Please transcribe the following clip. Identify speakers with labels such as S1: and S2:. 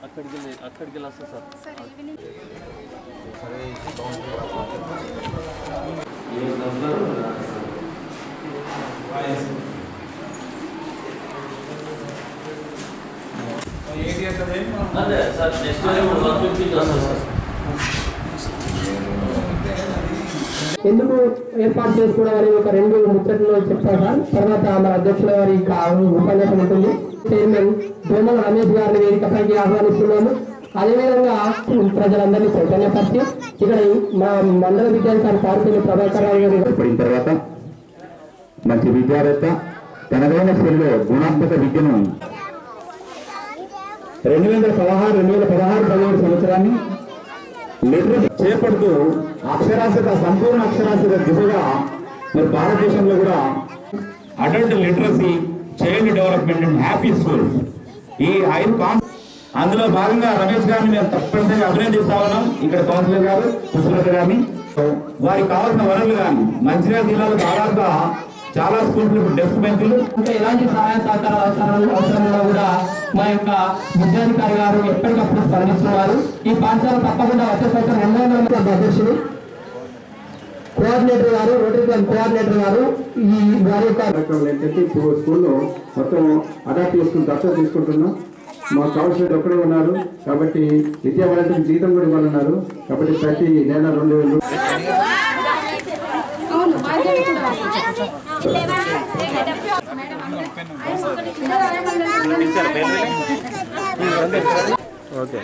S1: అక్కడికి వెళ్ళి వస్తా సార్. అదే సార్ నెక్స్ట్ 150 వస్తుంది సార్.
S2: ఎందుకు ఏర్పాటు చేసుకోవడం ఒక 2 ముచ్చట్లు చెప్తాను సార్. తర్వాత మన అధ్యక్షుల వారి ఉపన్యాసం ఉంటుంది. చైర్మన్ దోమల రమేష్ గారిని వేదికపైకి ఆహ్వానిస్తున్నాము. అదేవిధంగా ప్రజలందరినీ చైతన్యపరిచి ఇక్కడ మా మండల విద్యాధికారి పార్టీ ప్రభాకర్ రావు గారు
S3: పడిన తర్వాత మంచి విద్యావేత్త తనదైన శైలిలో గుణాత్మక విద్యను 2016-2017 సంవత్సరాన్ని లిటరసీ చేపడుతూ అక్షరాస్యత సంపూర్ణ అక్షరాస్యత దిశగా మరి భారతదేశంలో కూడా adult literacy, child development and happy school ఈ 5 అందులో భాగంగా రమేష్ గారిని మేము తప్పనిసరిగా అభినందిస్తా ఉన్నాం. ఇక్కడ కౌన్సిలర్ గారు పుష్పలత గారిని వారికి కావాల్సిన వనరులు కానీ మంచిర్యాల జిల్లాలో దాదాపుగా చాలా స్కూల్స్ డెస్క్ బెంచ్లు
S2: ఇంకా ఎలాంటి సహాయ సహకారాలు అవసరంలో కూడా మా యొక్క విద్యాధికారి గారు ఎప్పటికప్పుడు స్పందిస్తున్నారు. ఈ పాఠశాల తప్పకుండా వచ్చే సంవత్సరం 200 మంది అధ్యక్షులు కోఆర్డినేటర్ గారు, రోటరీ క్లబ్ కోఆర్డినేటర్ గారు ఈ వారి యొక్క
S3: ఏంటంటే స్కూల్లో మొత్తం అడాప్ట్ చేసుకుని దత్తత తీసుకుంటున్నాం. మా కౌన్సిలర్ ఒక్కడే ఉన్నారు కాబట్టి విద్యా వాలంటీర్ జీతం కూడా ఇవ్వాలన్నారు. కాబట్టి ప్రతి నెల 2000
S4: ఓకే